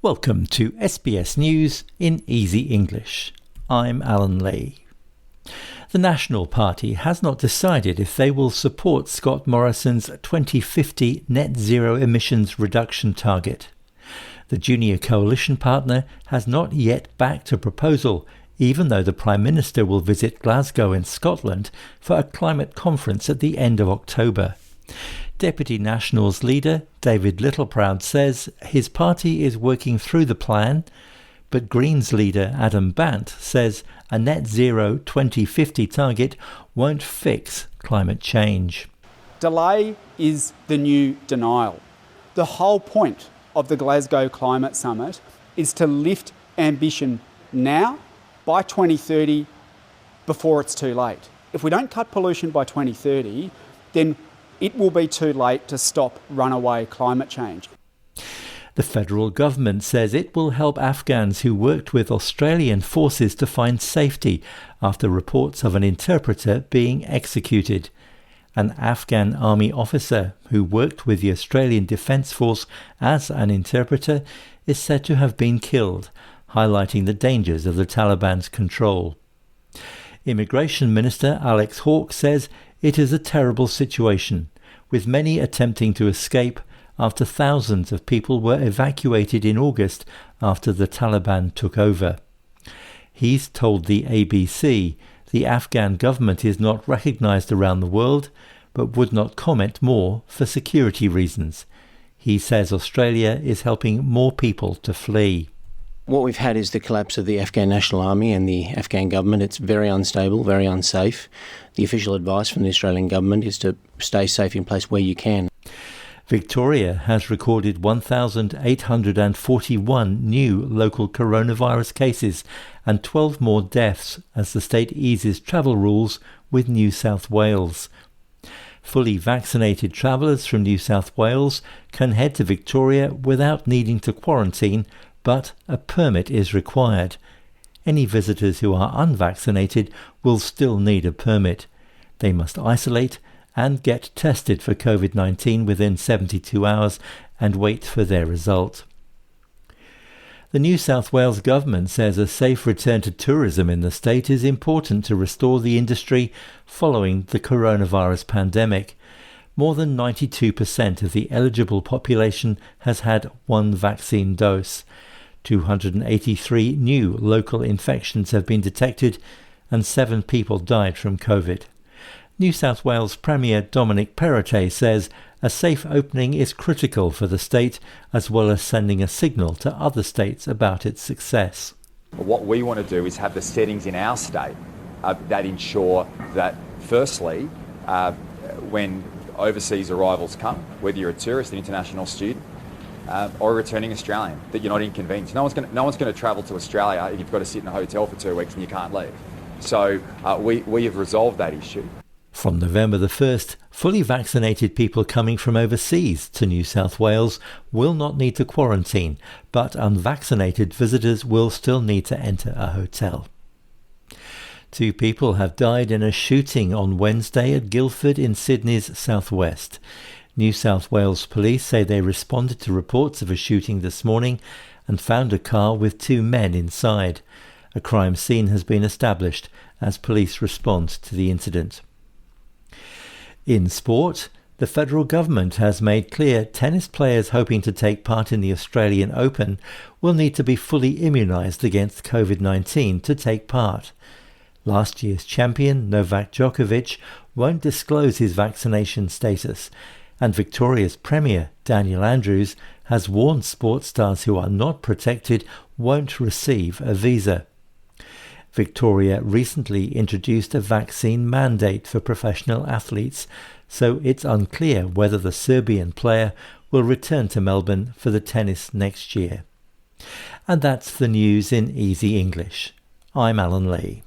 Welcome to SBS News in Easy English. I'm Alan Lee. The National Party has not decided if they will support Scott Morrison's 2050 net zero emissions reduction target. The junior coalition partner has not yet backed a proposal, even though the Prime Minister will visit Glasgow in Scotland for a climate conference at the end of October. Deputy Nationals leader David Littleproud says his party is working through the plan, but Greens leader Adam Bant says a net zero 2050 target won't fix climate change. Delay is the new denial. The whole point of the Glasgow Climate Summit is to lift ambition now by 2030 before it's too late. If we don't cut pollution by 2030, then it will be too late to stop runaway climate change. The federal government says it will help Afghans who worked with Australian forces to find safety after reports of an interpreter being executed. An Afghan army officer who worked with the Australian Defence Force as an interpreter is said to have been killed, highlighting the dangers of the Taliban's control. Immigration Minister Alex Hawke says it is a terrible situation, with many attempting to escape after thousands of people were evacuated in August after the Taliban took over. He's told the ABC the Afghan government is not recognised around the world, but would not comment more for security reasons. He says Australia is helping more people to flee. What we've had is the collapse of the Afghan National Army and the Afghan government. It's very unstable, very unsafe. The official advice from the Australian government is to stay safe in place where you can. Victoria has recorded 1,841 new local coronavirus cases and 12 more deaths as the state eases travel rules with New South Wales. Fully vaccinated travellers from New South Wales can head to Victoria without needing to quarantine, but a permit is required. Any visitors who are unvaccinated will still need a permit. They must isolate and get tested for COVID-19 within 72 hours and wait for their result. The New South Wales government says a safe return to tourism in the state is important to restore the industry following the coronavirus pandemic. More than 92% of the eligible population has had one vaccine dose. 283 new local infections have been detected and 7 people died from COVID. New South Wales Premier Dominic Perrottet says a safe opening is critical for the state, as well as sending a signal to other states about its success. What we want to do is have the settings in our state that ensure that, firstly, when overseas arrivals come, whether you're a tourist, an international student, or a returning Australian, that you're not inconvenienced. No one's going to travel to Australia if you've got to sit in a hotel for 2 weeks and you can't leave. So we have resolved that issue. From November the 1st, fully vaccinated people coming from overseas to New South Wales will not need to quarantine, but unvaccinated visitors will still need to enter a hotel. 2 people have died in a shooting on Wednesday at Guildford in Sydney's southwest. New South Wales police say they responded to reports of a shooting this morning and found a car with 2 men inside. A crime scene has been established as police respond to the incident. In sport, the federal government has made clear tennis players hoping to take part in the Australian Open will need to be fully immunised against COVID-19 to take part. Last year's champion, Novak Djokovic, won't disclose his vaccination status, and Victoria's Premier, Daniel Andrews, has warned sports stars who are not protected won't receive a visa. Victoria recently introduced a vaccine mandate for professional athletes, so it's unclear whether the Serbian player will return to Melbourne for the tennis next year. And that's the news in Easy English. I'm Alan Lee.